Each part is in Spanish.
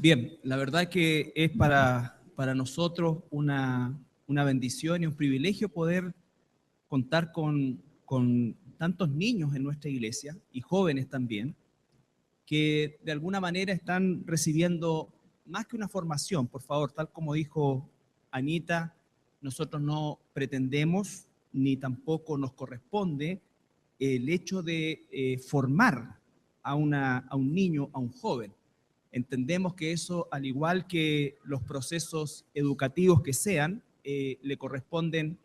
Bien, la verdad que es para nosotros una bendición y un privilegio poder contar con tantos niños en nuestra iglesia y jóvenes también, que de alguna manera están recibiendo más que una formación. Por favor, tal como dijo Anita, nosotros no pretendemos ni tampoco nos corresponde el hecho de formar a un niño, a un joven. Entendemos que eso, al igual que los procesos educativos que sean, le corresponden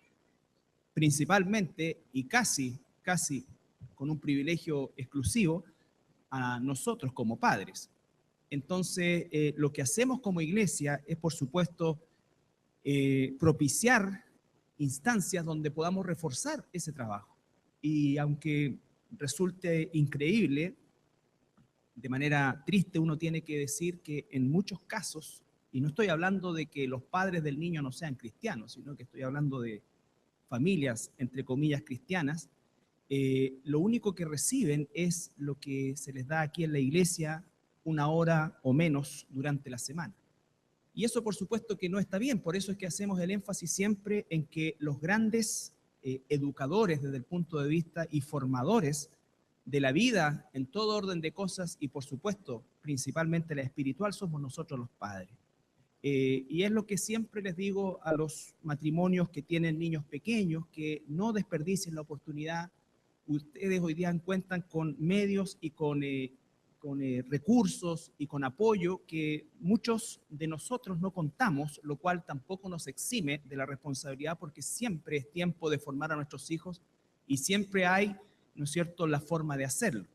principalmente y casi con un privilegio exclusivo a nosotros como padres. Entonces, lo que hacemos como iglesia es, por supuesto, propiciar instancias donde podamos reforzar ese trabajo. Y aunque resulte increíble, de manera triste uno tiene que decir que en muchos casos, y no estoy hablando de que los padres del niño no sean cristianos, sino que estoy hablando de familias, entre comillas, cristianas, lo único que reciben es lo que se les da aquí en la iglesia, una hora o menos durante la semana. Y eso por supuesto que no está bien, por eso es que hacemos el énfasis siempre en que los grandes educadores desde el punto de vista y formadores de la vida en todo orden de cosas y por supuesto principalmente la espiritual somos nosotros los padres. Y es lo que siempre les digo a los matrimonios que tienen niños pequeños, que no desperdicien la oportunidad. Ustedes hoy día cuentan con medios y con recursos y con apoyo que muchos de nosotros no contamos, lo cual tampoco nos exime de la responsabilidad porque siempre es tiempo de formar a nuestros hijos y siempre hay, ¿no es cierto?, la forma de hacerlo.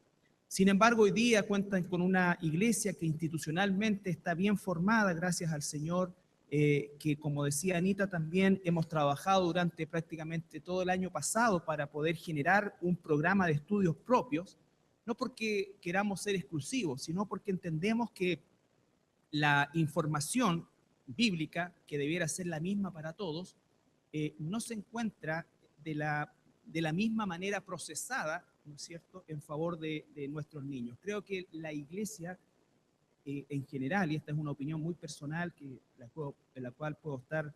Sin embargo, hoy día cuentan con una iglesia que institucionalmente está bien formada, gracias al Señor, que como decía Anita, también hemos trabajado durante prácticamente todo el año pasado para poder generar un programa de estudios propios, no porque queramos ser exclusivos, sino porque entendemos que la información bíblica, que debiera ser la misma para todos, no se encuentra de la misma manera procesada, ¿no es cierto?, en favor de nuestros niños. Creo que la iglesia en general, y esta es una opinión muy personal en la cual puedo estar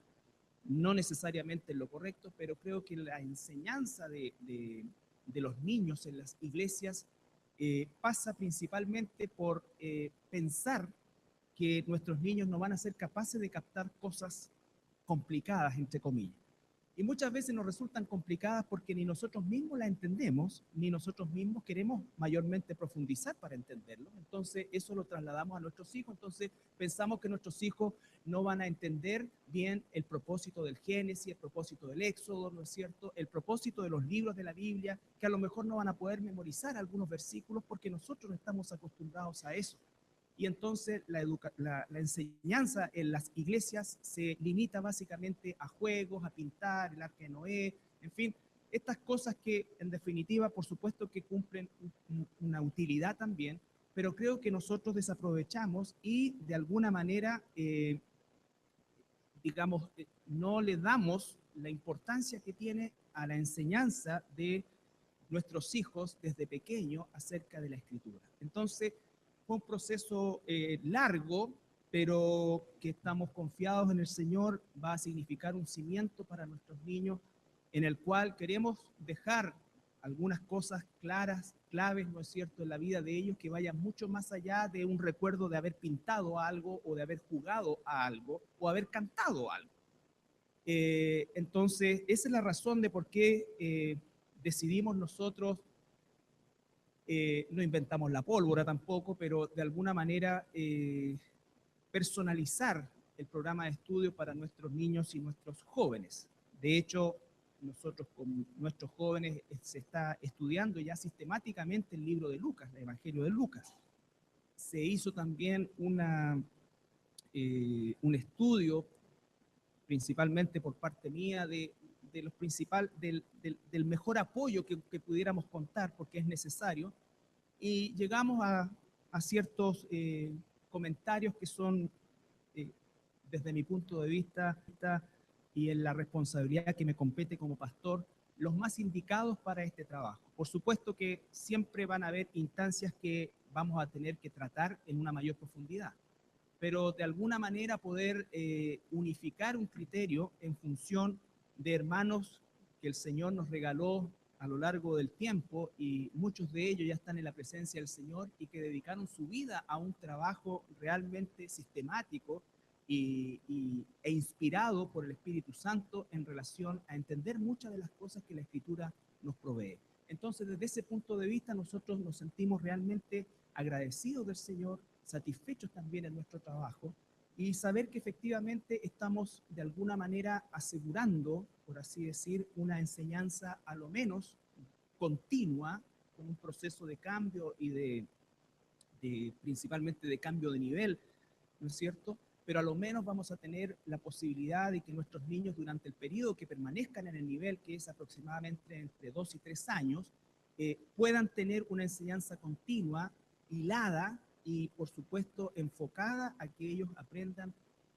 no necesariamente en lo correcto, pero creo que la enseñanza de los niños en las iglesias pasa principalmente por pensar que nuestros niños no van a ser capaces de captar cosas complicadas, entre comillas. Y muchas veces nos resultan complicadas porque ni nosotros mismos la entendemos, ni nosotros mismos queremos mayormente profundizar para entenderlo. Entonces, eso lo trasladamos a nuestros hijos. Entonces, pensamos que nuestros hijos no van a entender bien el propósito del Génesis, el propósito del Éxodo, ¿no es cierto?, el propósito de los libros de la Biblia, que a lo mejor no van a poder memorizar algunos versículos porque nosotros no estamos acostumbrados a eso. Y entonces la enseñanza en las iglesias se limita básicamente a juegos, a pintar, el arca de Noé, en fin, estas cosas que en definitiva por supuesto que cumplen una utilidad también, pero creo que nosotros desaprovechamos y de alguna manera, digamos, no le damos la importancia que tiene a la enseñanza de nuestros hijos desde pequeño acerca de la escritura. Entonces, fue un proceso largo, pero que estamos confiados en el Señor, va a significar un cimiento para nuestros niños en el cual queremos dejar algunas cosas claras, claves, ¿no es cierto?, en la vida de ellos que vayan mucho más allá de un recuerdo de haber pintado algo o de haber jugado a algo o haber cantado algo. Entonces, esa es la razón de por qué decidimos nosotros no inventamos la pólvora tampoco, pero de alguna manera personalizar el programa de estudio para nuestros niños y nuestros jóvenes. De hecho, nosotros con nuestros jóvenes se está estudiando ya sistemáticamente el libro de Lucas, el Evangelio de Lucas. Se hizo también un estudio, principalmente por parte mía, de los del mejor apoyo que pudiéramos contar, porque es necesario, y llegamos a ciertos comentarios que son, desde mi punto de vista y en la responsabilidad que me compete como pastor, los más indicados para este trabajo. Por supuesto que siempre van a haber instancias que vamos a tener que tratar en una mayor profundidad, pero de alguna manera poder unificar un criterio en función de hermanos que el Señor nos regaló a lo largo del tiempo, y muchos de ellos ya están en la presencia del Señor y que dedicaron su vida a un trabajo realmente sistemático e inspirado por el Espíritu Santo en relación a entender muchas de las cosas que la Escritura nos provee. Entonces, desde ese punto de vista, nosotros nos sentimos realmente agradecidos del Señor, satisfechos también en nuestro trabajo, y saber que efectivamente estamos de alguna manera asegurando, por así decir, una enseñanza a lo menos continua, con un proceso de cambio y principalmente de cambio de nivel, ¿no es cierto? Pero a lo menos vamos a tener la posibilidad de que nuestros niños durante el periodo que permanezcan en el nivel, que es aproximadamente entre 2 y 3 años, puedan tener una enseñanza continua, hilada y por supuesto enfocada a que ellos aprendan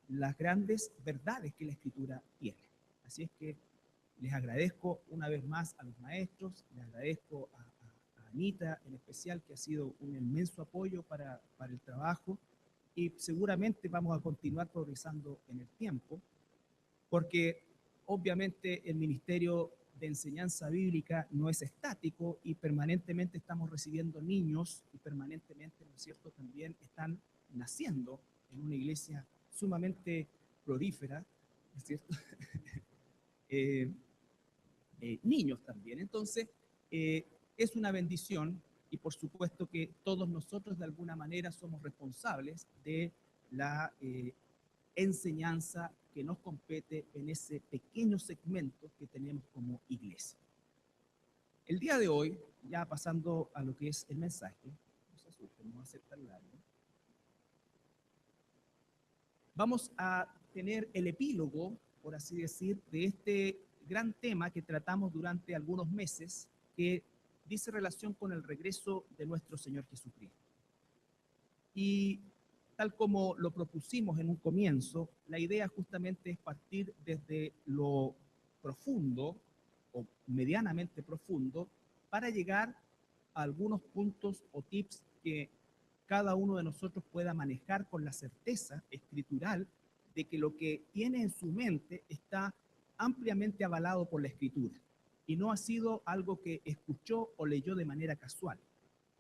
las grandes verdades que la Escritura tiene. Así es que les agradezco una vez más a los maestros, les agradezco a Anita en especial, que ha sido un inmenso apoyo para el trabajo, y seguramente vamos a continuar progresando en el tiempo, porque obviamente el ministerio de enseñanza bíblica no es estático y permanentemente estamos recibiendo niños y permanentemente, ¿no es cierto?, también están naciendo en una iglesia sumamente prolífera, ¿no es cierto? Niños también. Entonces, es una bendición, y por supuesto que todos nosotros de alguna manera somos responsables de la enseñanza que nos compete en ese pequeño segmento que tenemos como iglesia. El día de hoy, ya pasando a lo que es el mensaje, no se asusten, no va a ser tan largo, vamos a tener el epílogo, por así decir, de este gran tema que tratamos durante algunos meses, que dice relación con el regreso de nuestro Señor Jesucristo. Y tal como lo propusimos en un comienzo, la idea justamente es partir desde lo profundo o medianamente profundo para llegar a algunos puntos o tips que cada uno de nosotros pueda manejar con la certeza escritural de que lo que tiene en su mente está ampliamente avalado por la Escritura y no ha sido algo que escuchó o leyó de manera casual.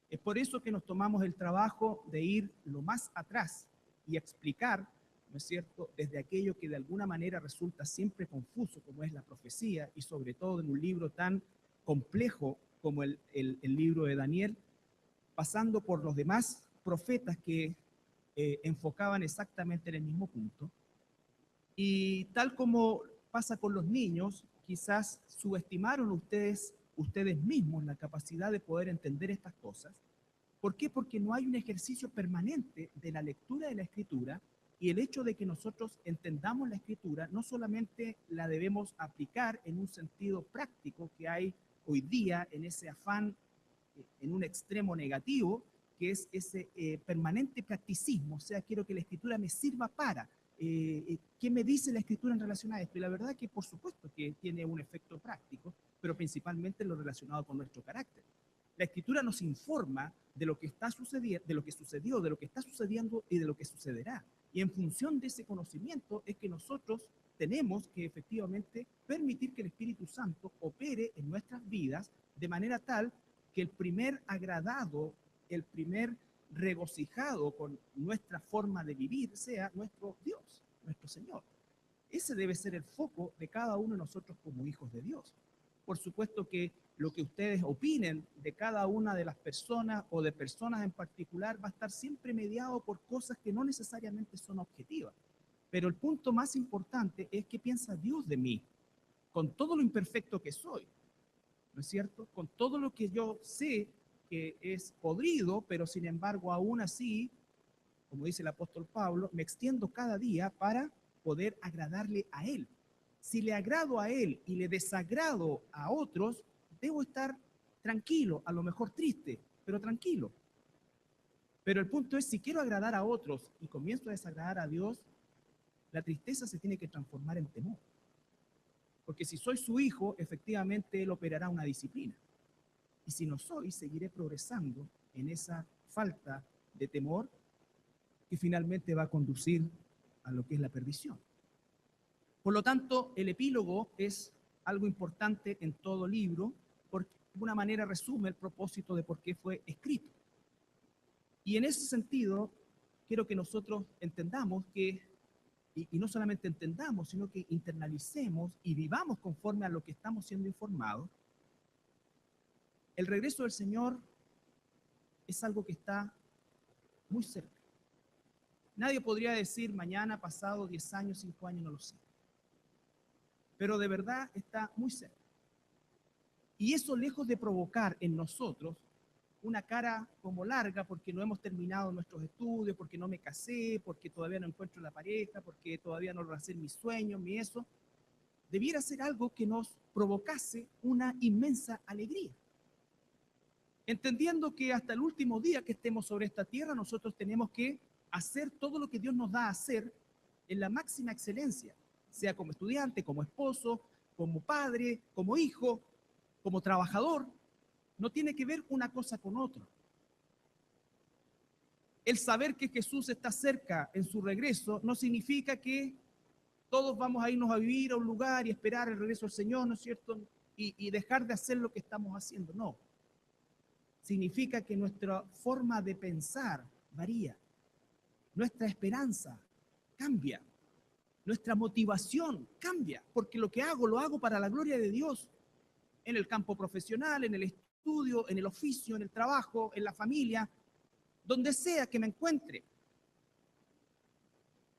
Es por eso que nos tomamos el trabajo de ir lo más atrás y explicar, ¿no es cierto?, desde aquello que de alguna manera resulta siempre confuso, como es la profecía, y sobre todo en un libro tan complejo como el libro de Daniel, pasando por los demás profetas que enfocaban exactamente en el mismo punto. Y tal como pasa con los niños, quizás subestimaron ustedes mismos la capacidad de poder entender estas cosas. ¿Por qué? Porque no hay un ejercicio permanente de la lectura de la Escritura, y el hecho de que nosotros entendamos la Escritura no solamente la debemos aplicar en un sentido práctico que hay hoy día en ese afán, en un extremo negativo, que es ese permanente practicismo, o sea, quiero que la Escritura me sirva para. ¿Qué me dice la Escritura en relación a esto? Y la verdad que por supuesto que tiene un efecto práctico, pero principalmente lo relacionado con nuestro carácter. La Escritura nos informa de lo que está sucediendo, de lo que sucedió, de lo que está sucediendo y de lo que sucederá. Y en función de ese conocimiento es que nosotros tenemos que efectivamente permitir que el Espíritu Santo opere en nuestras vidas de manera tal que el primer agradado, el primer regocijado con nuestra forma de vivir sea nuestro Dios, nuestro Señor. Ese debe ser el foco de cada uno de nosotros como hijos de Dios. Por supuesto que lo que ustedes opinen de cada una de las personas o de personas en particular va a estar siempre mediado por cosas que no necesariamente son objetivas. Pero el punto más importante es qué piensa Dios de mí, con todo lo imperfecto que soy, ¿no es cierto? Con todo lo que yo sé que es podrido, pero sin embargo aún así, como dice el apóstol Pablo, me extiendo cada día para poder agradarle a Él. Si le agrado a Él y le desagrado a otros, debo estar tranquilo, a lo mejor triste, pero tranquilo. Pero el punto es, si quiero agradar a otros y comienzo a desagradar a Dios, la tristeza se tiene que transformar en temor. Porque si soy su hijo, efectivamente Él operará una disciplina. Y si no soy, seguiré progresando en esa falta de temor que finalmente va a conducir a lo que es la perdición. Por lo tanto, el epílogo es algo importante en todo libro, porque de alguna manera resume el propósito de por qué fue escrito. Y en ese sentido, quiero que nosotros entendamos que, y no solamente entendamos, sino que internalicemos y vivamos conforme a lo que estamos siendo informados. El regreso del Señor es algo que está muy cerca. Nadie podría decir mañana, pasado, 10 años, 5 años, no lo sé. Pero de verdad está muy cerca. Y eso, lejos de provocar en nosotros una cara como larga porque no hemos terminado nuestros estudios, porque no me casé, porque todavía no encuentro la pareja, porque todavía no logro hacer mis sueños, mi eso, debiera ser algo que nos provocase una inmensa alegría. Entendiendo que hasta el último día que estemos sobre esta tierra, nosotros tenemos que hacer todo lo que Dios nos da a hacer en la máxima excelencia, sea como estudiante, como esposo, como padre, como hijo, como trabajador. No tiene que ver una cosa con otra. El saber que Jesús está cerca en su regreso no significa que todos vamos a irnos a vivir a un lugar y esperar el regreso del Señor, ¿no es cierto? Y dejar de hacer lo que estamos haciendo. No. Significa que nuestra forma de pensar varía. Nuestra esperanza cambia. Nuestra motivación cambia. Porque lo que hago, lo hago para la gloria de Dios. En el campo profesional, en el estudio, en el oficio, en el trabajo, en la familia, donde sea que me encuentre.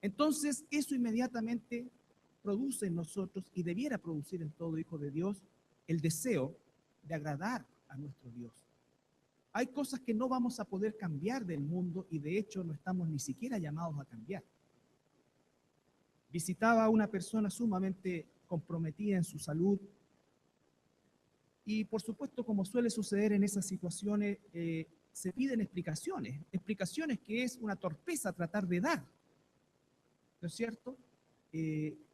Entonces, eso inmediatamente produce en nosotros, y debiera producir en todo hijo de Dios, el deseo de agradar a nuestro Dios. Hay cosas que no vamos a poder cambiar del mundo y de hecho no estamos ni siquiera llamados a cambiar. Visitaba a una persona sumamente comprometida en su salud y por supuesto, como suele suceder en esas situaciones, se piden explicaciones que es una torpeza tratar de dar, ¿no es cierto?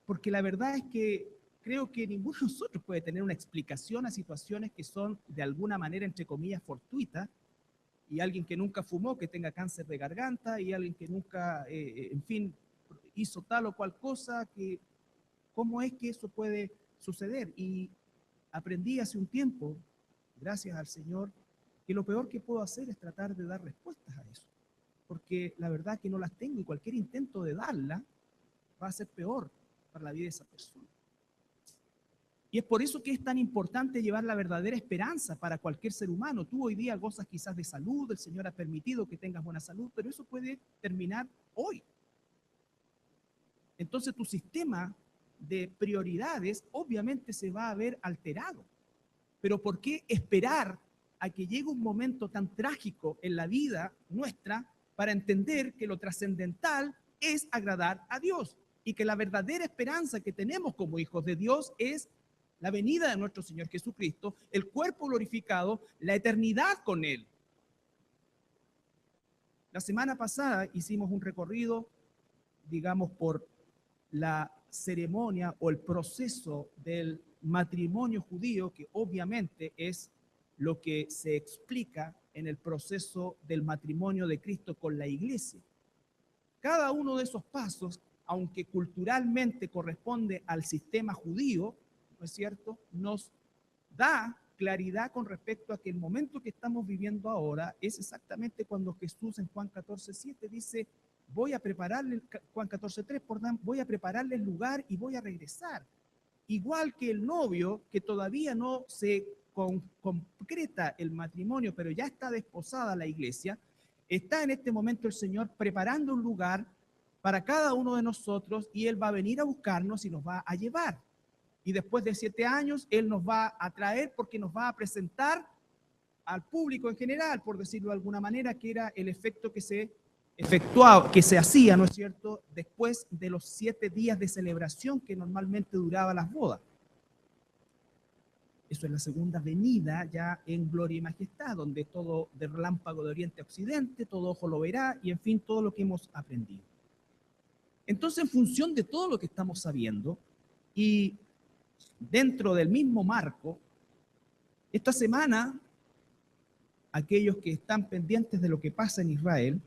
Porque la verdad es que creo que ninguno de nosotros puede tener una explicación a situaciones que son de alguna manera, entre comillas, fortuitas, y alguien que nunca fumó, que tenga cáncer de garganta, y alguien que nunca, en fin, hizo tal o cual cosa, que ¿cómo es que eso puede suceder? Y aprendí hace un tiempo, gracias al Señor, que lo peor que puedo hacer es tratar de dar respuestas a eso, porque la verdad que no las tengo y cualquier intento de darla va a ser peor para la vida de esa persona. Y es por eso que es tan importante llevar la verdadera esperanza para cualquier ser humano. Tú hoy día gozas quizás de salud, el Señor ha permitido que tengas buena salud, pero eso puede terminar hoy. Entonces tu sistema de prioridades obviamente se va a ver alterado. Pero ¿por qué esperar a que llegue un momento tan trágico en la vida nuestra para entender que lo trascendental es agradar a Dios y que la verdadera esperanza que tenemos como hijos de Dios es la venida de nuestro Señor Jesucristo, el cuerpo glorificado, la eternidad con Él? La semana pasada hicimos un recorrido, digamos, por la ceremonia o el proceso del matrimonio judío, que obviamente es lo que se explica en el proceso del matrimonio de Cristo con la iglesia. Cada uno de esos pasos, aunque culturalmente corresponde al sistema judío, ¿no es cierto?, nos da claridad con respecto a que el momento que estamos viviendo ahora es exactamente cuando Jesús en Juan 14:7 dice: voy a prepararles, Juan 14:3, voy a prepararles lugar y voy a regresar. Igual que el novio, que todavía no se concreta el matrimonio, pero ya está desposada la iglesia, está en este momento el Señor preparando un lugar para cada uno de nosotros y Él va a venir a buscarnos y nos va a llevar. Y después de 7 años, Él nos va a traer porque nos va a presentar al público en general, por decirlo de alguna manera, que era el efecto que se efectuaba, que se hacía, ¿no es cierto?, después de los 7 días de celebración que normalmente duraba las bodas. Eso es la segunda venida ya en gloria y majestad, donde todo de relámpago de oriente a occidente, todo ojo lo verá, y en fin, todo lo que hemos aprendido. Entonces, en función de todo lo que estamos sabiendo, y dentro del mismo marco, esta semana, aquellos que están pendientes de lo que pasa en Israel,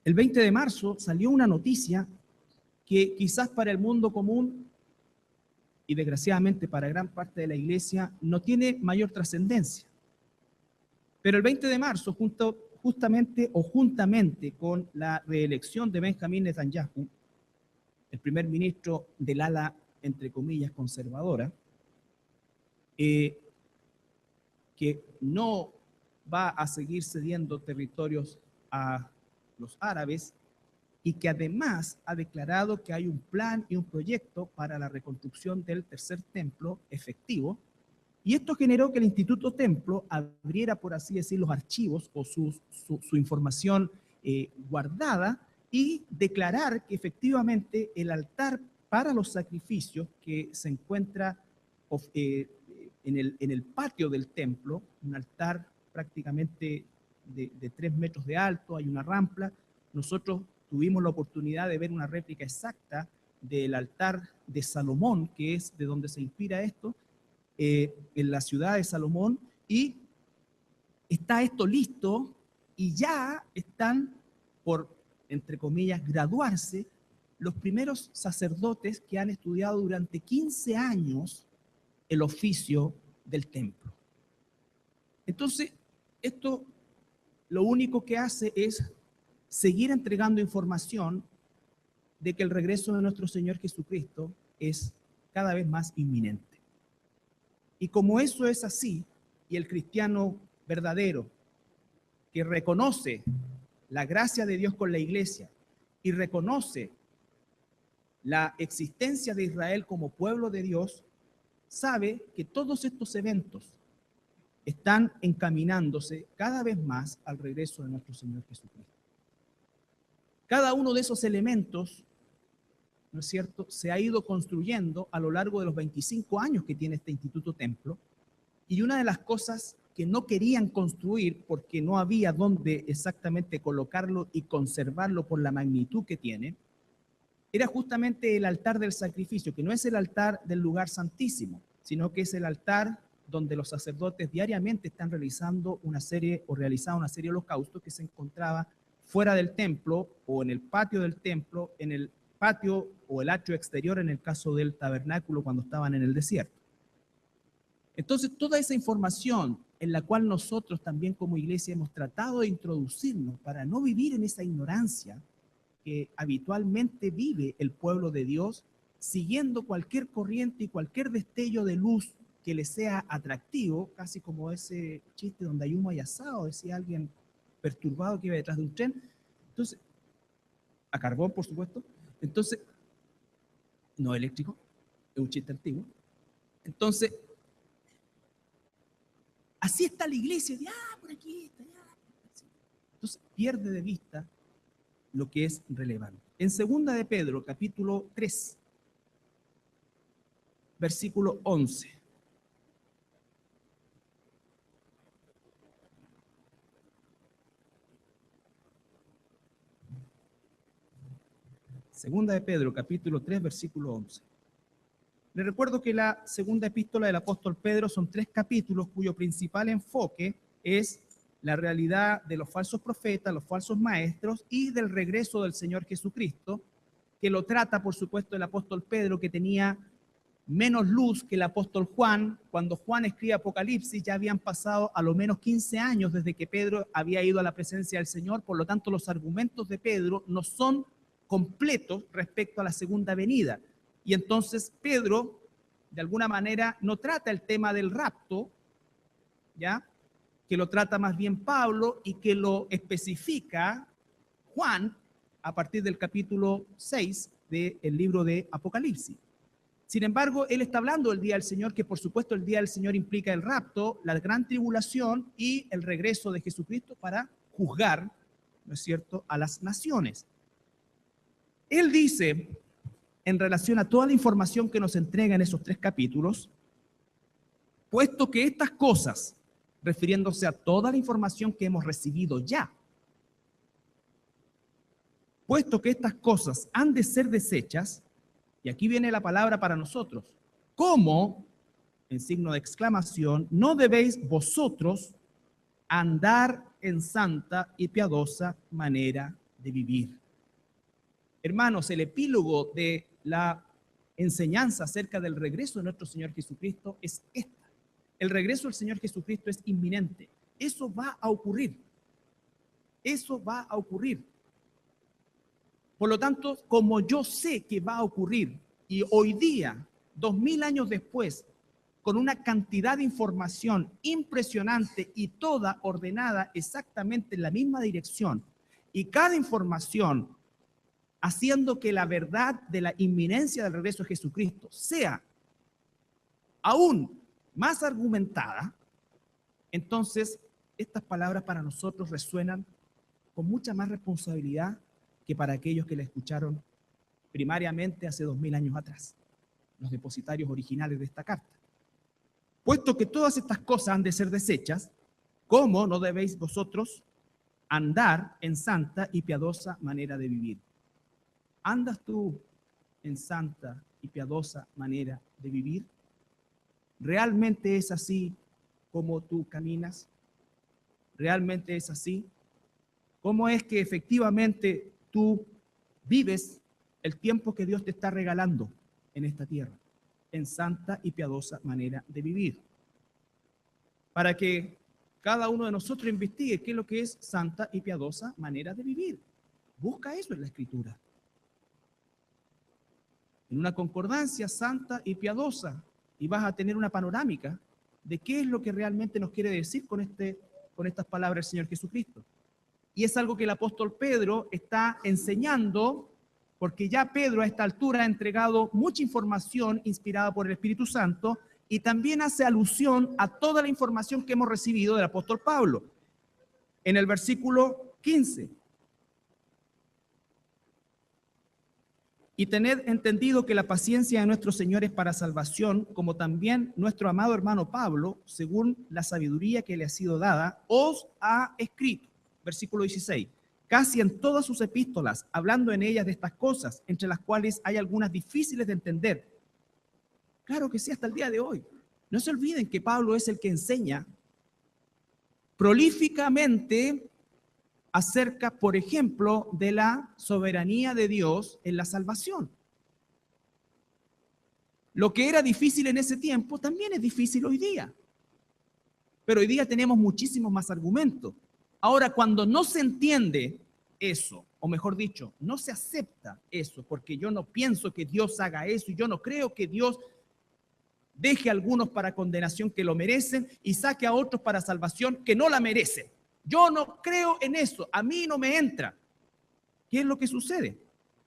El 20 de marzo salió una noticia que quizás para el mundo común y desgraciadamente para gran parte de la iglesia no tiene mayor trascendencia. Pero el 20 de marzo, juntamente con la reelección de Benjamín Netanyahu, el primer ministro del ala, entre comillas, conservadora, que no va a seguir cediendo territorios a los árabes y que además ha declarado que hay un plan y un proyecto para la reconstrucción del tercer templo efectivo. Y esto generó que el Instituto Templo abriera, por así decir, los archivos o su información guardada y declarar que efectivamente el altar para los sacrificios que se encuentra en el patio del templo, un altar prácticamente de 3 metros de alto, hay una rampa. Nosotros tuvimos la oportunidad de ver una réplica exacta del altar de Salomón, que es de donde se inspira esto, en la ciudad de Salomón, y está esto listo y ya están por, entre comillas, graduarse los primeros sacerdotes que han estudiado durante 15 años el oficio del templo. Entonces, esto lo único que hace es seguir entregando información de que el regreso de nuestro Señor Jesucristo es cada vez más inminente. Y como eso es así, y el cristiano verdadero que reconoce la gracia de Dios con la iglesia y reconoce la existencia de Israel como pueblo de Dios, sabe que todos estos eventos están encaminándose cada vez más al regreso de nuestro Señor Jesucristo. Cada uno de esos elementos, ¿no es cierto?, se ha ido construyendo a lo largo de los 25 años que tiene este Instituto Templo, y una de las cosas que no querían construir porque no había dónde exactamente colocarlo y conservarlo por la magnitud que tiene, era justamente el altar del sacrificio, que no es el altar del lugar santísimo, sino que es el altar donde los sacerdotes diariamente están realizando una serie de holocaustos que se encontraba fuera del templo o en el patio del templo, en el patio o el atrio exterior en el caso del tabernáculo cuando estaban en el desierto. Entonces, toda esa información en la cual nosotros también como iglesia hemos tratado de introducirnos para no vivir en esa ignorancia que habitualmente vive el pueblo de Dios, siguiendo cualquier corriente y cualquier destello de luz que le sea atractivo, casi como ese chiste donde hay humo y asado, decía alguien perturbado que iba detrás de un tren. Entonces, a carbón, por supuesto. Entonces, no eléctrico, es un chiste antiguo. Entonces, así está la iglesia, de, por aquí, está allá. Entonces, pierde de vista lo que es relevante. En 2 de Pedro, capítulo 3, versículo 11. Segunda de Pedro, capítulo 3, versículo 11. Les recuerdo que la segunda epístola del apóstol Pedro son 3 capítulos cuyo principal enfoque es la realidad de los falsos profetas, los falsos maestros y del regreso del Señor Jesucristo, que lo trata, por supuesto, el apóstol Pedro, que tenía menos luz que el apóstol Juan. Cuando Juan escribe Apocalipsis ya habían pasado a lo menos 15 años desde que Pedro había ido a la presencia del Señor, por lo tanto los argumentos de Pedro no son completos respecto a la segunda venida. Y entonces Pedro, de alguna manera, no trata el tema del rapto, ¿ya?, que lo trata más bien Pablo y que lo especifica Juan a partir del capítulo 6 del libro de Apocalipsis. Sin embargo, él está hablando del día del Señor, que por supuesto el día del Señor implica el rapto, la gran tribulación y el regreso de Jesucristo para juzgar, ¿no es cierto?, a las naciones. Él dice, en relación a toda la información que nos entrega en esos 3 capítulos, puesto que estas cosas, refiriéndose a toda la información que hemos recibido ya, puesto que estas cosas han de ser deshechas, y aquí viene la palabra para nosotros, ¿cómo, en signo de exclamación, no debéis vosotros andar en santa y piadosa manera de vivir. Hermanos, el epílogo de la enseñanza acerca del regreso de nuestro Señor Jesucristo es esta. El regreso del Señor Jesucristo es inminente. Eso va a ocurrir. Eso va a ocurrir. Por lo tanto, como yo sé que va a ocurrir, y hoy día, 2000 años después, con una cantidad de información impresionante y toda ordenada exactamente en la misma dirección, y cada información haciendo que la verdad de la inminencia del regreso de Jesucristo sea aún más argumentada, entonces estas palabras para nosotros resuenan con mucha más responsabilidad que para aquellos que la escucharon primariamente hace 2000 años atrás, los depositarios originales de esta carta. Puesto que todas estas cosas han de ser deshechas, ¿cómo no debéis vosotros andar en santa y piadosa manera de vivir? ¿Andas tú en santa y piadosa manera de vivir? ¿Realmente es así como tú caminas? ¿Realmente es así? ¿Cómo es que efectivamente tú vives el tiempo que Dios te está regalando en esta tierra? En santa y piadosa manera de vivir. Para que cada uno de nosotros investigue qué es lo que es santa y piadosa manera de vivir. Busca eso en la Escritura. En una concordancia santa y piadosa, y vas a tener una panorámica de qué es lo que realmente nos quiere decir con estas palabras del Señor Jesucristo. Y es algo que el apóstol Pedro está enseñando, porque ya Pedro a esta altura ha entregado mucha información inspirada por el Espíritu Santo y también hace alusión a toda la información que hemos recibido del apóstol Pablo. En el versículo 15. Y tened entendido que la paciencia de nuestro Señor es para salvación, como también nuestro amado hermano Pablo, según la sabiduría que le ha sido dada, os ha escrito. Versículo 16. Casi en todas sus epístolas, hablando en ellas de estas cosas, entre las cuales hay algunas difíciles de entender. Claro que sí, hasta el día de hoy. No se olviden que Pablo es el que enseña prolíficamente acerca, por ejemplo, de la soberanía de Dios en la salvación. Lo que era difícil en ese tiempo también es difícil hoy día. Pero hoy día tenemos muchísimos más argumentos. Ahora, cuando no se entiende eso, o mejor dicho, no se acepta eso, porque yo no pienso que Dios haga eso y yo no creo que Dios deje a algunos para condenación que lo merecen y saque a otros para salvación que no la merecen. Yo no creo en eso, a mí no me entra. ¿Qué es lo que sucede?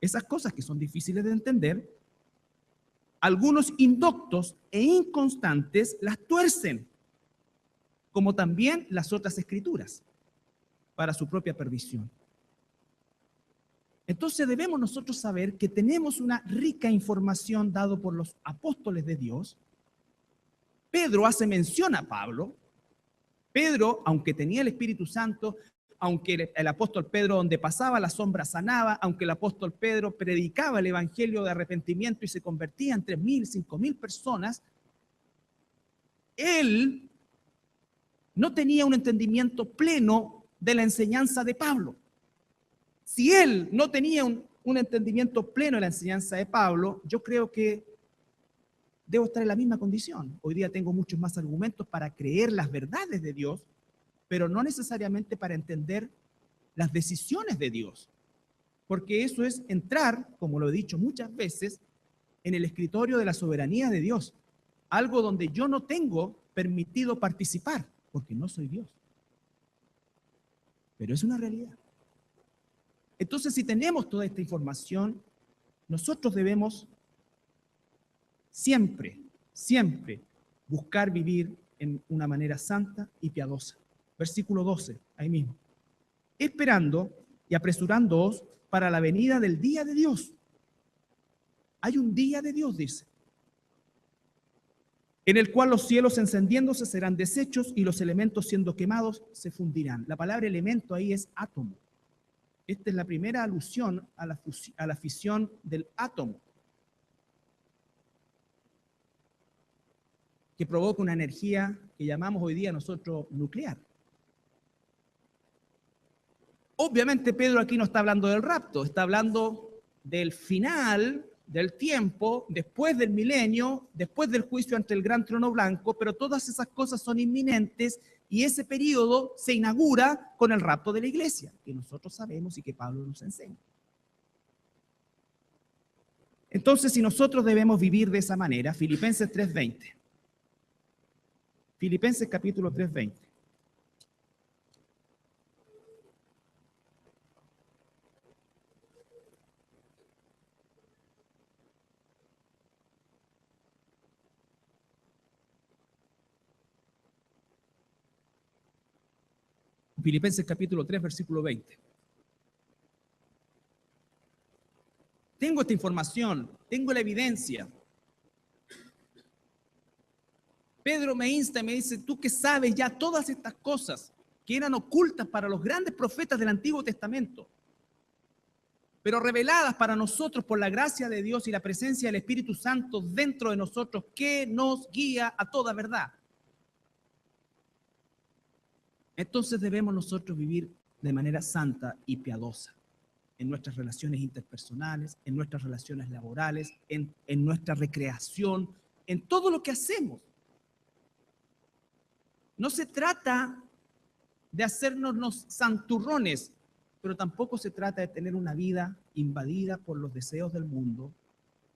Esas cosas que son difíciles de entender, algunos indoctos e inconstantes las tuercen, como también las otras escrituras, para su propia perdición. Entonces debemos nosotros saber que tenemos una rica información dada por los apóstoles de Dios. Pedro hace mención a Pablo. Pedro, aunque tenía el Espíritu Santo, aunque el apóstol Pedro donde pasaba la sombra sanaba, aunque el apóstol Pedro predicaba el evangelio de arrepentimiento y se convertía en 3.000, 5.000 personas, él no tenía un entendimiento pleno de la enseñanza de Pablo. Si él no tenía un entendimiento pleno de la enseñanza de Pablo, yo creo que debo estar en la misma condición. Hoy día tengo muchos más argumentos para creer las verdades de Dios, pero no necesariamente para entender las decisiones de Dios. Porque eso es entrar, como lo he dicho muchas veces, en el escritorio de la soberanía de Dios. Algo donde yo no tengo permitido participar, porque no soy Dios. Pero es una realidad. Entonces, si tenemos toda esta información, nosotros debemos siempre, siempre buscar vivir en una manera santa y piadosa. Versículo 12, ahí mismo. Esperando y apresurándoos para la venida del día de Dios. Hay un día de Dios, dice, en el cual los cielos encendiéndose serán deshechos y los elementos siendo quemados se fundirán. La palabra elemento ahí es átomo. Esta es la primera alusión a la fisión del átomo, que provoca una energía que llamamos hoy día nosotros nuclear. Obviamente Pedro aquí no está hablando del rapto, está hablando del final del tiempo, después del milenio, después del juicio ante el gran trono blanco, pero todas esas cosas son inminentes y ese periodo se inaugura con el rapto de la iglesia, que nosotros sabemos y que Pablo nos enseña. Entonces, si nosotros debemos vivir de esa manera, Filipenses 3:20. Filipenses capítulo 3:20. Filipenses capítulo 3, versículo 20. Tengo esta información, tengo la evidencia. Pedro me insta y me dice, tú que sabes ya todas estas cosas que eran ocultas para los grandes profetas del Antiguo Testamento, pero reveladas para nosotros por la gracia de Dios y la presencia del Espíritu Santo dentro de nosotros, que nos guía a toda verdad. Entonces debemos nosotros vivir de manera santa y piadosa en nuestras relaciones interpersonales, en nuestras relaciones laborales, en nuestra recreación, en todo lo que hacemos. No se trata de hacernos los santurrones, pero tampoco se trata de tener una vida invadida por los deseos del mundo,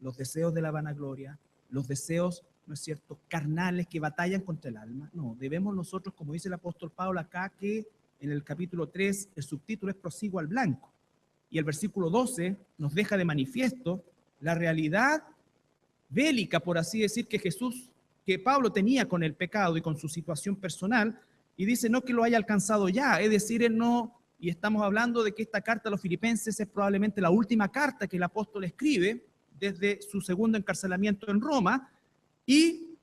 los deseos de la vanagloria, los deseos, ¿no es cierto?, carnales que batallan contra el alma. No, debemos nosotros, como dice el apóstol Pablo acá, que en el capítulo 3 el subtítulo es Prosigo al blanco. Y el versículo 12 nos deja de manifiesto la realidad bélica, por así decir, que Pablo tenía con el pecado y con su situación personal, y dice no que lo haya alcanzado ya, es decir, él no, y estamos hablando de que esta carta a los filipenses es probablemente la última carta que el apóstol escribe desde su segundo encarcelamiento en Roma, y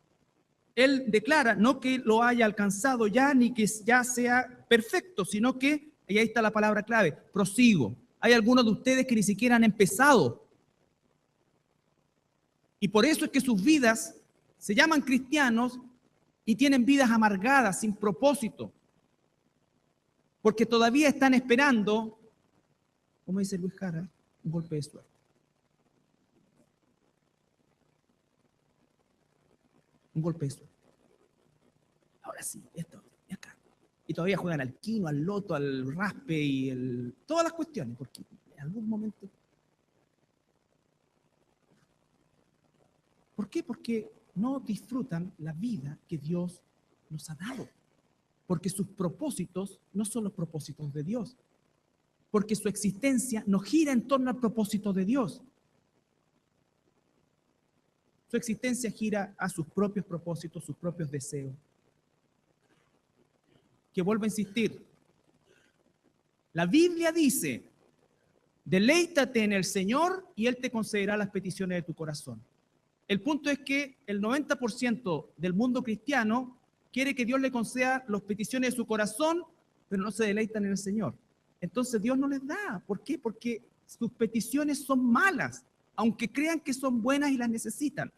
él declara no que lo haya alcanzado ya, ni que ya sea perfecto, sino que, y ahí está la palabra clave, prosigo. Hay algunos de ustedes que ni siquiera han empezado. Y por eso es que sus vidas se llaman cristianos y tienen vidas amargadas, sin propósito. Porque todavía están esperando, como dice Luis Jara, un golpe de suerte. Un golpe de suerte. Ahora sí, esto, y acá. Y todavía juegan al quino, al loto, al raspe y todas las cuestiones, porque en algún momento... ¿Por qué? Porque no disfrutan la vida que Dios nos ha dado. Porque sus propósitos no son los propósitos de Dios. Porque su existencia no gira en torno al propósito de Dios. Su existencia gira a sus propios propósitos, sus propios deseos. Que vuelvo a insistir, la Biblia dice, deleítate en el Señor y Él te concederá las peticiones de tu corazón. El punto es que el 90% del mundo cristiano quiere que Dios le conceda las peticiones de su corazón, pero no se deleitan en el Señor. Entonces Dios no les da. ¿Por qué? Porque sus peticiones son malas, aunque crean que son buenas y las necesitan.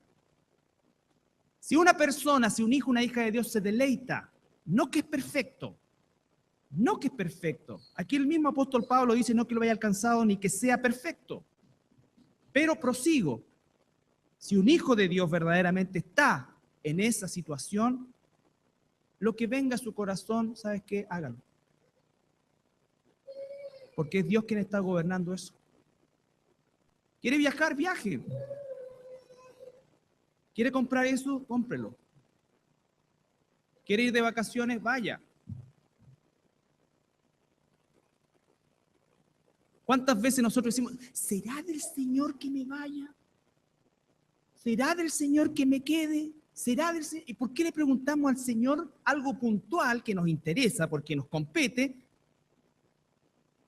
Si una persona, si un hijo, una hija de Dios se deleita, no que es perfecto, no que es perfecto. Aquí el mismo apóstol Pablo dice no que lo haya alcanzado ni que sea perfecto, pero prosigo. Si un hijo de Dios verdaderamente está en esa situación, lo que venga a su corazón, ¿sabes qué? Hágalo. Porque es Dios quien está gobernando eso. ¿Quiere viajar? Viaje. ¿Quiere comprar eso? Cómprelo. ¿Quiere ir de vacaciones? Vaya. ¿Cuántas veces nosotros decimos, ¿será del Señor que me vaya? ¿Será del Señor que me quede? ¿Será del Señor? ¿Y por qué le preguntamos al Señor algo puntual que nos interesa, porque nos compete,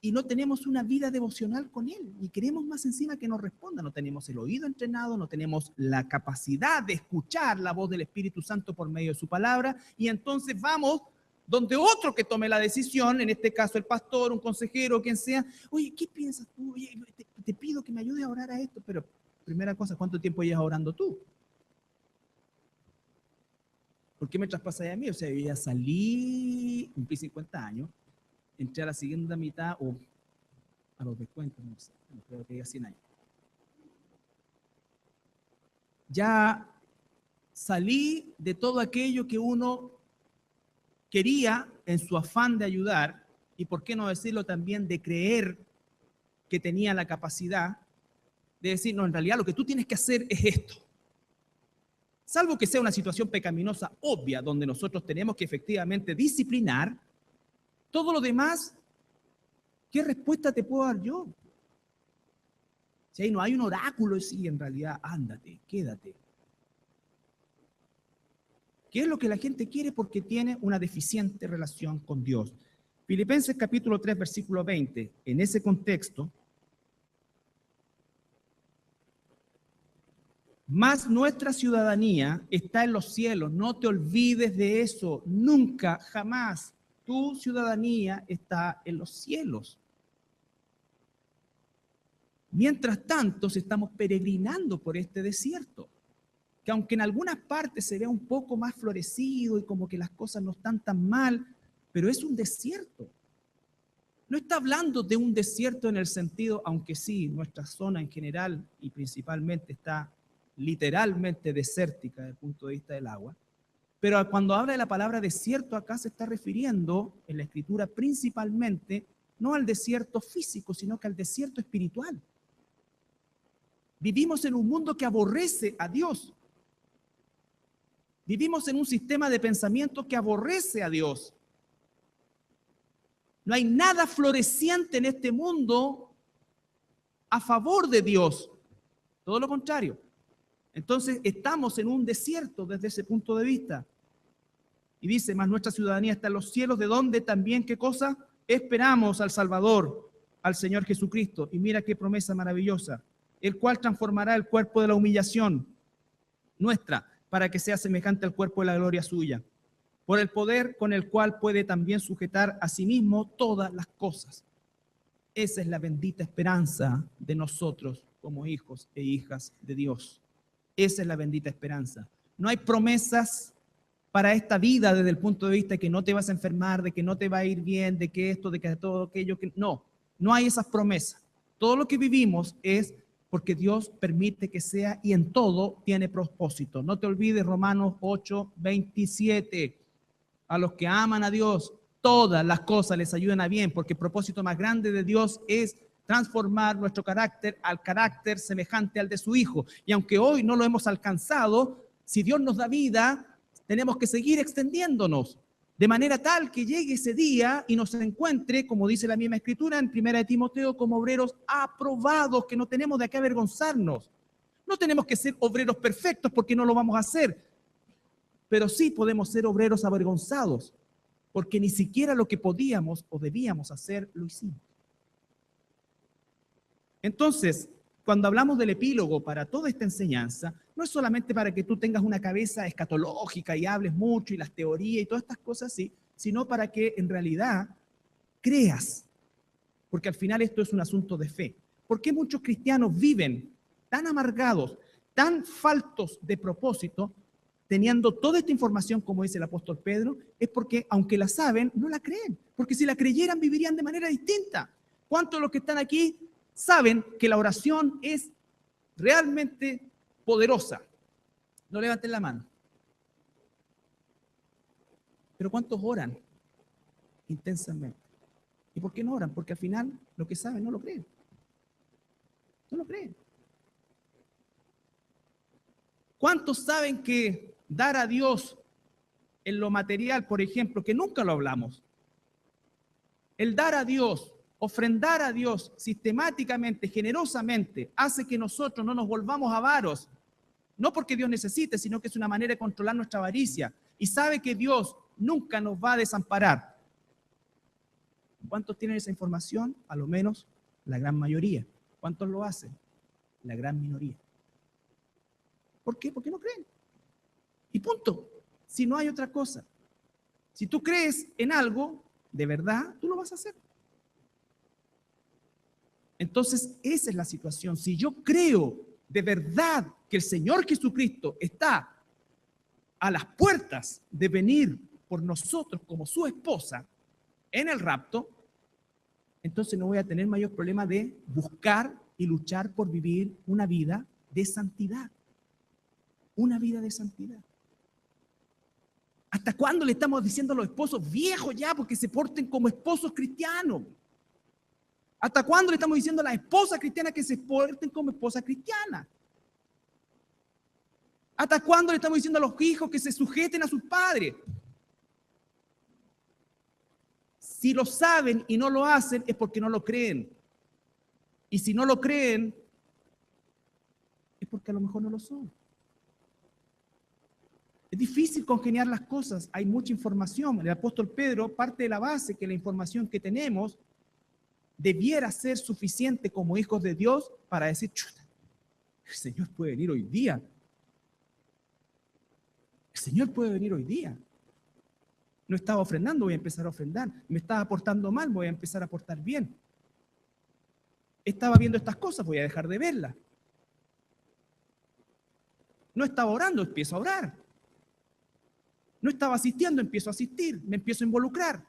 y no tenemos una vida devocional con Él? Y queremos más encima que nos responda. No tenemos el oído entrenado, no tenemos la capacidad de escuchar la voz del Espíritu Santo por medio de su palabra, y entonces vamos donde otro que tome la decisión, en este caso el pastor, un consejero, quien sea. Oye, ¿qué piensas tú? Oye, te pido que me ayudes a orar a esto, pero primera cosa, ¿cuánto tiempo llevas orando tú? ¿Por qué me traspasas a mí? O sea, yo ya salí, cumplí 50 años, entré a la segunda mitad o a los descuentos, no sé, no creo que haya 100 años. Ya salí de todo aquello que uno quería en su afán de ayudar, y por qué no decirlo también, de creer que tenía la capacidad de decir, no, en realidad lo que tú tienes que hacer es esto. Salvo que sea una situación pecaminosa obvia, donde nosotros tenemos que efectivamente disciplinar, todo lo demás, ¿qué respuesta te puedo dar yo? Si ahí no hay un oráculo, sí, en realidad, ándate, quédate. ¿Qué es lo que la gente quiere? Porque tiene una deficiente relación con Dios. Filipenses capítulo 3, versículo 20, en ese contexto, mas nuestra ciudadanía está en los cielos, no te olvides de eso, nunca, jamás. Tu ciudadanía está en los cielos. Mientras tanto, estamos peregrinando por este desierto, que aunque en algunas partes se vea un poco más florecido y como que las cosas no están tan mal, pero es un desierto. No está hablando de un desierto en el sentido, aunque sí, nuestra zona en general y principalmente está literalmente desértica desde el punto de vista del agua, pero cuando habla de la palabra desierto, acá se está refiriendo en la escritura principalmente no al desierto físico, sino que al desierto espiritual. Vivimos en un mundo que aborrece a Dios. Vivimos en un sistema de pensamiento que aborrece a Dios. No hay nada floreciente en este mundo a favor de Dios. Todo lo contrario. Entonces estamos en un desierto desde ese punto de vista. Y dice, más nuestra ciudadanía está en los cielos, de donde también, ¿qué cosa? Esperamos al Salvador, al Señor Jesucristo. Y mira qué promesa maravillosa, el cual transformará el cuerpo de la humillación nuestra, para que sea semejante al cuerpo de la gloria suya, por el poder con el cual puede también sujetar a sí mismo todas las cosas. Esa es la bendita esperanza de nosotros como hijos e hijas de Dios. Esa es la bendita esperanza. No hay promesas para esta vida desde el punto de vista de que no te vas a enfermar, de que no te va a ir bien, de que esto, de que todo aquello, que no, no hay esas promesas. Todo lo que vivimos es porque Dios permite que sea y en todo tiene propósito. No te olvides Romanos 8, 27. A los que aman a Dios, todas las cosas les ayudan a bien, porque el propósito más grande de Dios es transformar nuestro carácter al carácter semejante al de su Hijo. Y aunque hoy no lo hemos alcanzado, si Dios nos da vida, tenemos que seguir extendiéndonos, de manera tal que llegue ese día y nos encuentre, como dice la misma Escritura en 1 Timoteo, como obreros aprobados, que no tenemos de qué avergonzarnos. No tenemos que ser obreros perfectos porque no lo vamos a hacer, pero sí podemos ser obreros avergonzados, porque ni siquiera lo que podíamos o debíamos hacer lo hicimos. Entonces, cuando hablamos del epílogo para toda esta enseñanza, no es solamente para que tú tengas una cabeza escatológica y hables mucho y las teorías y todas estas cosas así, sino para que en realidad creas, porque al final esto es un asunto de fe. ¿Por qué muchos cristianos viven tan amargados, tan faltos de propósito, teniendo toda esta información, como dice el apóstol Pedro? Es porque, aunque la saben, no la creen, porque si la creyeran vivirían de manera distinta. ¿Cuántos de los que están aquí saben que la oración es realmente poderosa? No levanten la mano. Pero ¿cuántos oran intensamente? ¿Y por qué no oran? Porque al final lo que saben no lo creen. No lo creen. ¿Cuántos saben que dar a Dios en lo material, por ejemplo, que nunca lo hablamos? El dar a Dios, ofrendar a Dios sistemáticamente, generosamente, hace que nosotros no nos volvamos avaros. No porque Dios necesite, sino que es una manera de controlar nuestra avaricia. Y sabe que Dios nunca nos va a desamparar. ¿Cuántos tienen esa información? A lo menos la gran mayoría. ¿Cuántos lo hacen? La gran minoría. ¿Por qué? Porque no creen. Y punto. Si no hay otra cosa. Si tú crees en algo, de verdad, tú lo vas a hacer. Entonces, esa es la situación. Si yo creo de verdad que el Señor Jesucristo está a las puertas de venir por nosotros como su esposa en el rapto, entonces no voy a tener mayor problema de buscar y luchar por vivir una vida de santidad. Una vida de santidad. ¿Hasta cuándo le estamos diciendo a los esposos viejos ya porque se porten como esposos cristianos? ¿Hasta cuándo le estamos diciendo a las esposas cristianas que se porten como esposas cristianas? ¿Hasta cuándo le estamos diciendo a los hijos que se sujeten a sus padres? Si lo saben y no lo hacen es porque no lo creen. Y si no lo creen es porque a lo mejor no lo son. Es difícil congeniar las cosas, hay mucha información. El apóstol Pedro parte de la base que la información que tenemos debiera ser suficiente como hijos de Dios para decir, chuta, el Señor puede venir hoy día. El Señor puede venir hoy día. No estaba ofrendando, voy a empezar a ofrendar. Me estaba portando mal, voy a empezar a portar bien. Estaba viendo estas cosas, voy a dejar de verlas. No estaba orando, empiezo a orar. No estaba asistiendo, empiezo a asistir, me empiezo a involucrar.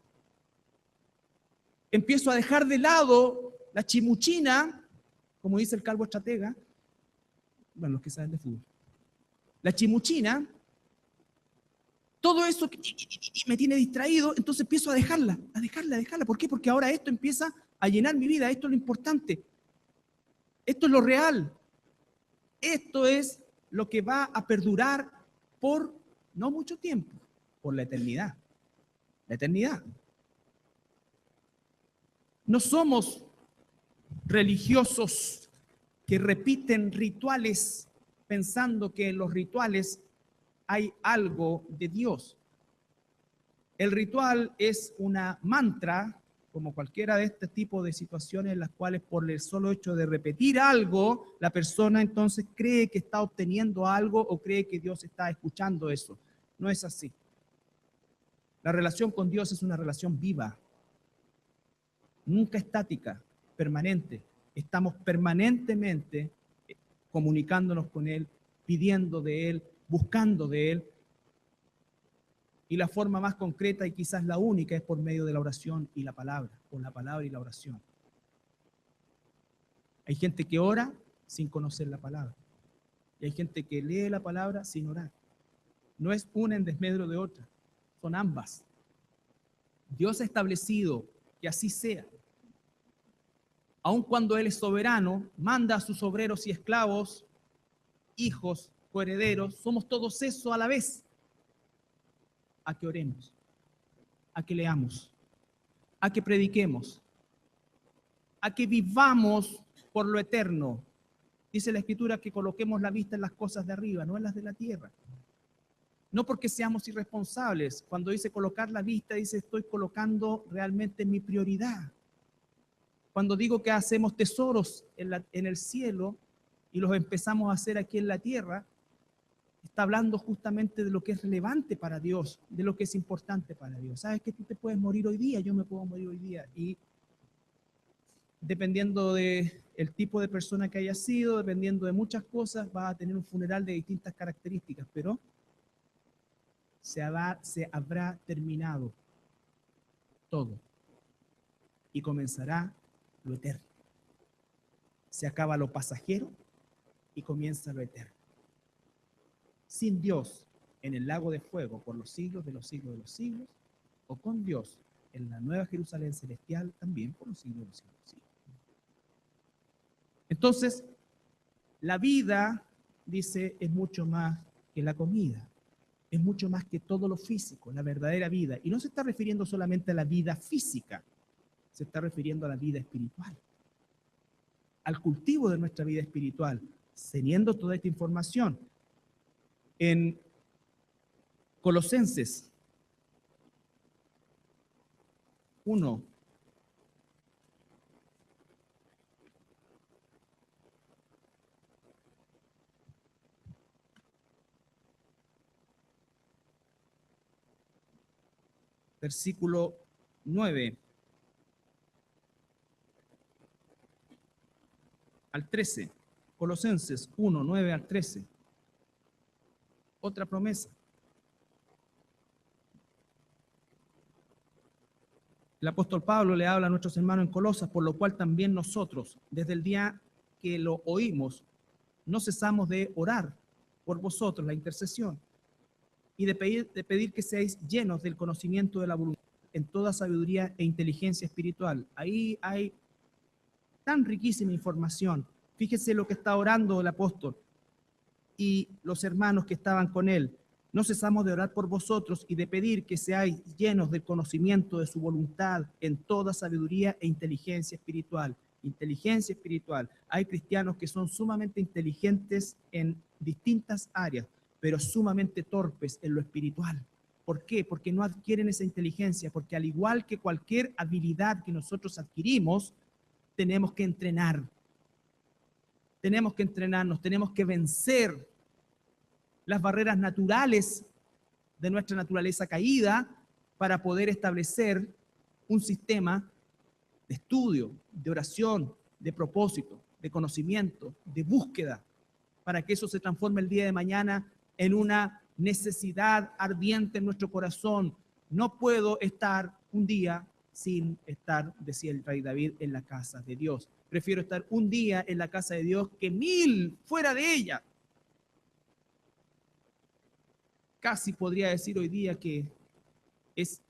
Empiezo a dejar de lado la chimuchina, como dice el calvo estratega, bueno, los que saben de fútbol. La chimuchina, todo eso me tiene distraído, entonces empiezo a dejarla. ¿Por qué? Porque ahora esto empieza a llenar mi vida, esto es lo importante. Esto es lo real. Esto es lo que va a perdurar por no mucho tiempo, por la eternidad. La eternidad. No somos religiosos que repiten rituales pensando que en los rituales hay algo de Dios. El ritual es una mantra, como cualquiera de este tipo de situaciones en las cuales por el solo hecho de repetir algo, la persona entonces cree que está obteniendo algo o cree que Dios está escuchando eso. No es así. La relación con Dios es una relación viva, nunca estática, permanente. Estamos permanentemente comunicándonos con Él, pidiendo de Él, buscando de Él. Y la forma más concreta y quizás la única es por medio de la oración y la palabra, con la palabra y la oración. Hay gente que ora sin conocer la palabra. Y hay gente que lee la palabra sin orar. No es una en desmedro de otra, son ambas. Dios ha establecido que así sea. Aun cuando Él es soberano, manda a sus obreros y esclavos, hijos, coherederos, somos todos eso a la vez. A que oremos, a que leamos, a que prediquemos, a que vivamos por lo eterno. Dice la Escritura que coloquemos la vista en las cosas de arriba, no en las de la tierra. No porque seamos irresponsables. Cuando dice colocar la vista, dice estoy colocando realmente mi prioridad. Cuando digo que hacemos tesoros en el cielo y los empezamos a hacer aquí en la tierra, está hablando justamente de lo que es relevante para Dios, de lo que es importante para Dios. Sabes que tú te puedes morir hoy día, yo me puedo morir hoy día. Y dependiendo del tipo de persona que haya sido, dependiendo de muchas cosas, vas a tener un funeral de distintas características, pero se habrá terminado todo y comenzará lo eterno. Se acaba lo pasajero y comienza lo eterno. Sin Dios en el lago de fuego por los siglos de los siglos de los siglos, o con Dios en la nueva Jerusalén celestial también por los siglos de los siglos de los siglos. Entonces, la vida, dice, es mucho más que la comida, es mucho más que todo lo físico, la verdadera vida. Y no se está refiriendo solamente a la vida física, se está refiriendo a la vida espiritual, al cultivo de nuestra vida espiritual, teniendo toda esta información. En Colosenses 1, versículo 9 al 13. Colosenses 1, 9 al 13. Otra promesa. El apóstol Pablo le habla a nuestros hermanos en Colosas, por lo cual también nosotros, desde el día que lo oímos, no cesamos de orar por vosotros, la intercesión, y de pedir que seáis llenos del conocimiento de la voluntad en toda sabiduría e inteligencia espiritual. Ahí hay tan riquísima información. Fíjese lo que está orando el apóstol y los hermanos que estaban con él. No cesamos de orar por vosotros y de pedir que seáis llenos del conocimiento de su voluntad en toda sabiduría e inteligencia espiritual. Inteligencia espiritual. Hay cristianos que son sumamente inteligentes en distintas áreas, pero sumamente torpes en lo espiritual. ¿Por qué? Porque no adquieren esa inteligencia, porque al igual que cualquier habilidad que nosotros adquirimos, tenemos que entrenar. Tenemos que entrenarnos, tenemos que vencer las barreras naturales de nuestra naturaleza caída para poder establecer un sistema de estudio, de oración, de propósito, de conocimiento, de búsqueda, para que eso se transforme el día de mañana en una necesidad ardiente en nuestro corazón. No puedo estar un día sin estar, decía el rey David, en la casa de Dios. Prefiero estar un día en la casa de Dios que 1000 fuera de ella. Casi podría decir hoy día que es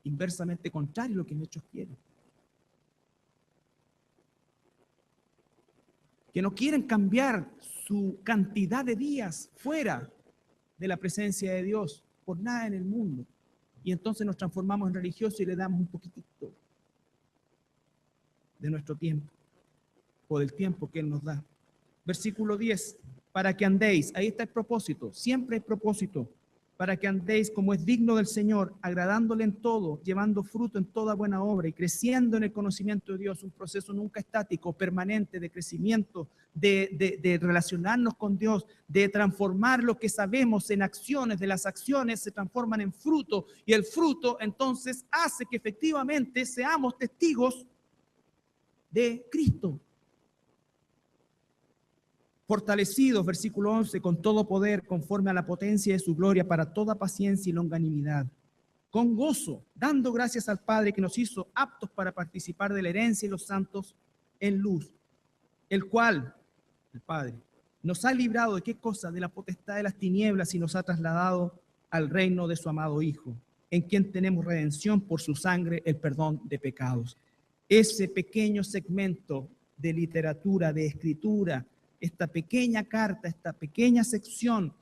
inversamente contrario a lo que muchos quieren. Que no quieren cambiar su cantidad de días fuera de la presencia de Dios por nada en el mundo. Y entonces nos transformamos en religiosos y le damos un poquitito de nuestro tiempo o del tiempo que Él nos da. Versículo 10, para que andéis, ahí está el propósito, siempre hay propósito, para que andéis como es digno del Señor, agradándole en todo, llevando fruto en toda buena obra y creciendo en el conocimiento de Dios, un proceso nunca estático, permanente de crecimiento, de relacionarnos con Dios, de transformar lo que sabemos en acciones, de las acciones se transforman en fruto y el fruto entonces hace que efectivamente seamos testigos de Cristo. Fortalecidos, versículo 11, con todo poder, conforme a la potencia de su gloria, para toda paciencia y longanimidad, con gozo, dando gracias al Padre que nos hizo aptos para participar de la herencia de los santos en luz, el cual, el Padre, nos ha librado de qué cosa, de la potestad de las tinieblas y nos ha trasladado al reino de su amado Hijo, en quien tenemos redención por su sangre, el perdón de pecados. Ese pequeño segmento de literatura, de escritura, esta pequeña carta, esta pequeña sección,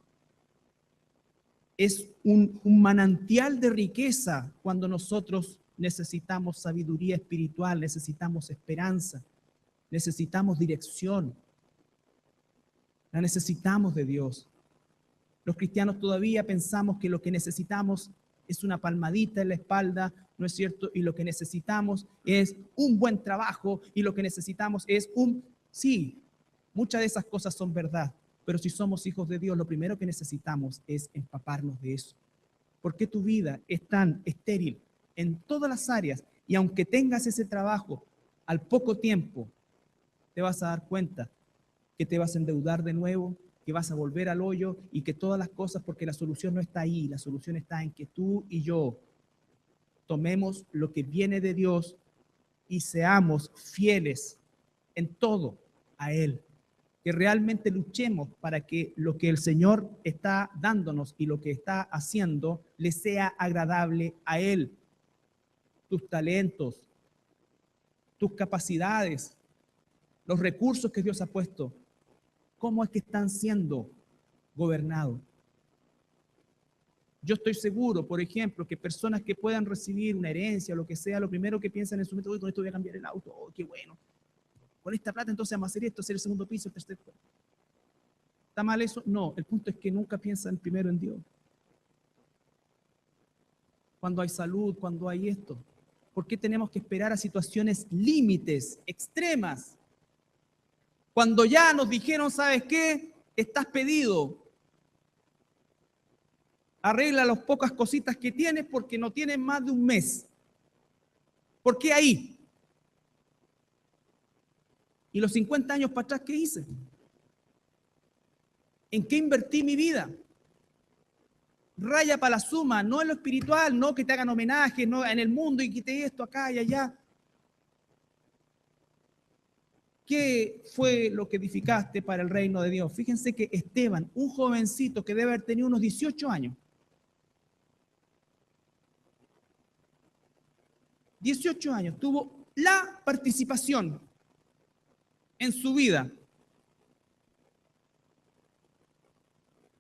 es un manantial de riqueza cuando nosotros necesitamos sabiduría espiritual, necesitamos esperanza, necesitamos dirección, la necesitamos de Dios. Los cristianos todavía pensamos que lo que necesitamos es una palmadita en la espalda, ¿no es cierto? Y lo que necesitamos es un buen trabajo y lo que necesitamos es sí, muchas de esas cosas son verdad, pero si somos hijos de Dios, lo primero que necesitamos es empaparnos de eso. ¿Por qué tu vida es tan estéril en todas las áreas? Y aunque tengas ese trabajo, al poco tiempo te vas a dar cuenta que te vas a endeudar de nuevo, que vas a volver al hoyo y que todas las cosas, porque la solución no está ahí, la solución está en que tú y yo tomemos lo que viene de Dios y seamos fieles en todo a Él. Que realmente luchemos para que lo que el Señor está dándonos y lo que está haciendo le sea agradable a Él. Tus talentos, tus capacidades, los recursos que Dios ha puesto, ¿cómo es que están siendo gobernados? Yo estoy seguro, por ejemplo, que personas que puedan recibir una herencia o lo que sea, lo primero que piensan en su mente, con esto voy a cambiar el auto, qué bueno. Con esta plata entonces vamos a hacer esto, hacer el segundo piso, el tercer piso. ¿Está mal eso? No, el punto es que nunca piensan primero en Dios. Cuando hay salud, cuando hay esto. ¿Por qué tenemos que esperar a situaciones límites, extremas? Cuando ya nos dijeron, ¿sabes qué? Estás pedido. Arregla las pocas cositas que tienes porque no tienes más de un mes. ¿Por qué ahí? ¿Y los 50 años para atrás qué hice? ¿En qué invertí mi vida? raya para la suma, no en lo espiritual, no que te hagan homenaje, no en el mundo y quite esto acá y allá. ¿Qué fue lo que edificaste para el reino de Dios? Fíjense que Esteban, un jovencito que debe haber tenido unos 18 años, 18 años, tuvo la participación en su vida.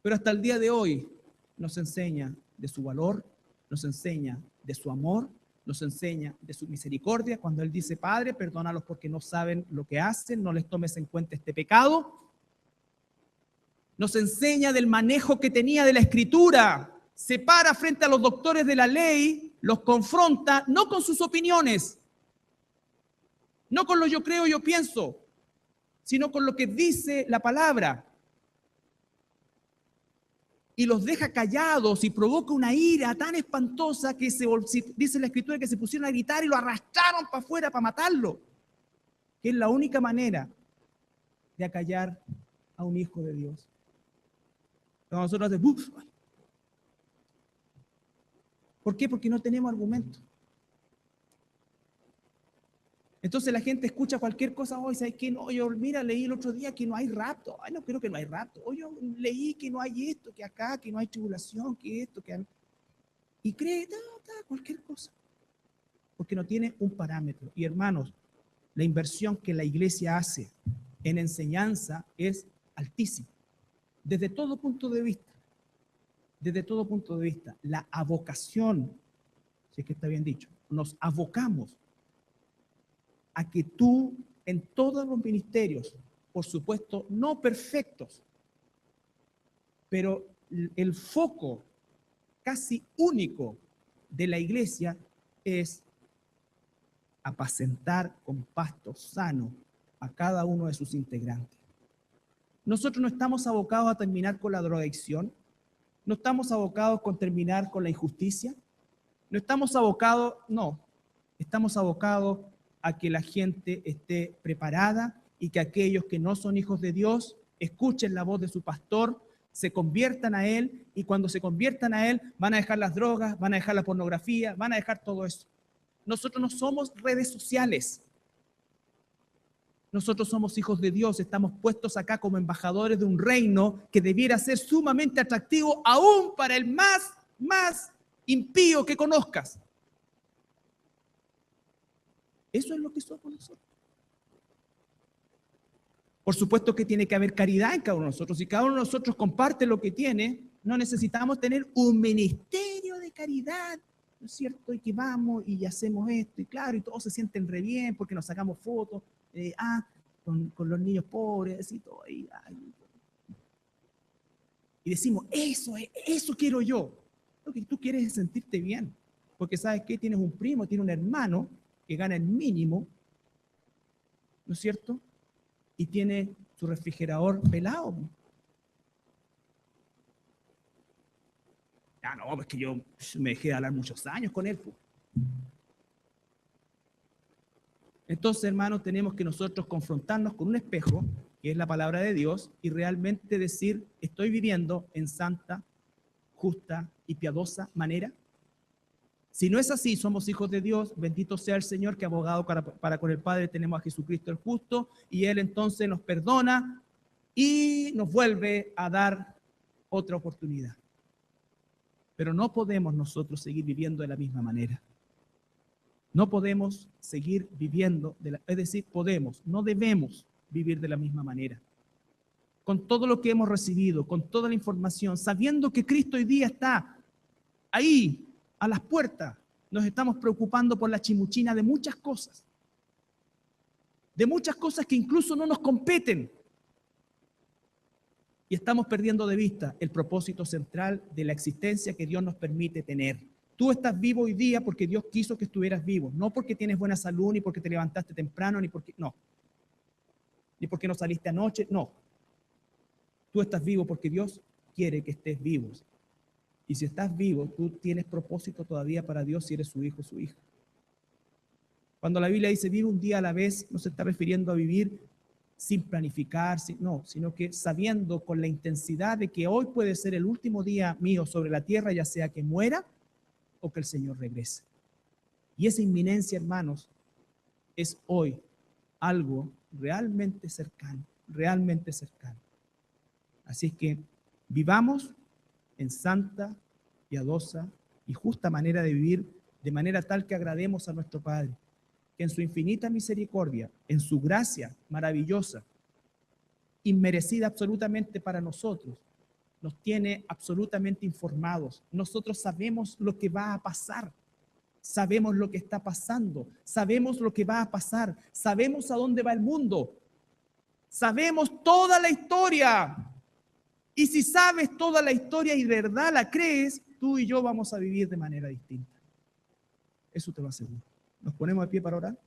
Pero hasta el día de hoy nos enseña de su valor, nos enseña de su amor, nos enseña de su misericordia. Cuando Él dice, Padre, perdónalos porque no saben lo que hacen, no les tomes en cuenta este pecado. Nos enseña del manejo que tenía de la Escritura. Se para frente a los doctores de la ley, los confronta, no con sus opiniones, no con lo yo creo, yo pienso, sino con lo que dice la palabra. Y los deja callados y provoca una ira tan espantosa que dice la Escritura que se pusieron a gritar y lo arrastraron para afuera para matarlo. Que es la única manera de acallar a un hijo de Dios. Cuando nosotros hacemos, ¿por qué? Porque no tenemos argumentos. Entonces la gente escucha cualquier cosa hoy, ¿sabes qué? No, yo mira, leí el otro día que no hay rapto. Ay, no creo que no hay rapto. Oye, yo leí que no hay esto, que acá, que no hay tribulación, que esto, que... Y cree, cualquier cosa. Porque no tiene un parámetro. Y hermanos, la inversión que la iglesia hace en enseñanza es altísima. Desde todo punto de vista. Desde todo punto de vista. La avocación, si es que está bien dicho, nos abocamos a que tú en todos los ministerios, por supuesto, no perfectos, pero el foco casi único de la iglesia es apacentar con pasto sano a cada uno de sus integrantes. Nosotros no estamos abocados a terminar con la drogadicción, no estamos abocados con terminar con la injusticia, no estamos abocados, no, estamos abocados a que la gente esté preparada y que aquellos que no son hijos de Dios escuchen la voz de su pastor, se conviertan a Él y cuando se conviertan a Él van a dejar las drogas, van a dejar la pornografía, van a dejar todo eso. Nosotros no somos redes sociales. Nosotros somos hijos de Dios, estamos puestos acá como embajadores de un reino que debiera ser sumamente atractivo aún para el más impío que conozcas. Eso es lo que somos nosotros. Por supuesto que tiene que haber caridad en cada uno de nosotros. Si cada uno de nosotros comparte lo que tiene, no necesitamos tener un ministerio de caridad, ¿no es cierto? Y que vamos y hacemos esto, y claro, y todos se sienten re bien porque nos sacamos fotos, con los niños pobres y todo. Y decimos, eso quiero yo. Lo que tú quieres es sentirte bien. Porque ¿sabes qué? Tienes un primo, tienes un hermano que gana el mínimo, ¿no es cierto? Y tiene su refrigerador pelado. No, pues que yo me dejé de hablar muchos años con él. Entonces, hermanos, tenemos que nosotros confrontarnos con un espejo, que es la palabra de Dios, y realmente decir, estoy viviendo en santa, justa y piadosa manera. Si no es así, somos hijos de Dios, bendito sea el Señor, que abogado para con el Padre tenemos a Jesucristo el justo, y Él entonces nos perdona y nos vuelve a dar otra oportunidad. Pero no podemos nosotros seguir viviendo de la misma manera. No podemos seguir viviendo, es decir, podemos, no debemos vivir de la misma manera. Con todo lo que hemos recibido, con toda la información, sabiendo que Cristo hoy día está ahí, a las puertas, nos estamos preocupando por la chimuchina de muchas cosas que incluso no nos competen. Y estamos perdiendo de vista el propósito central de la existencia que Dios nos permite tener. Tú estás vivo hoy día porque Dios quiso que estuvieras vivo, no porque tienes buena salud, ni porque te levantaste temprano, ni porque no saliste anoche, no. Tú estás vivo porque Dios quiere que estés vivo. Y si estás vivo, tú tienes propósito todavía para Dios si eres su hijo o su hija. Cuando la Biblia dice vive un día a la vez, no se está refiriendo a vivir sin planificar, no, sino que sabiendo con la intensidad de que hoy puede ser el último día mío sobre la tierra, ya sea que muera o que el Señor regrese. Y esa inminencia, hermanos, es hoy algo realmente cercano, realmente cercano. Así es que vivamos en santa, piadosa y justa manera de vivir, de manera tal que agrademos a nuestro Padre, que en su infinita misericordia, en su gracia maravillosa, inmerecida absolutamente para nosotros, nos tiene absolutamente informados. Nosotros sabemos lo que va a pasar, sabemos lo que está pasando, sabemos lo que va a pasar, sabemos a dónde va el mundo, sabemos toda la historia. Y si sabes toda la historia y de verdad la crees, tú y yo vamos a vivir de manera distinta. Eso te lo aseguro. Nos ponemos de pie para orar.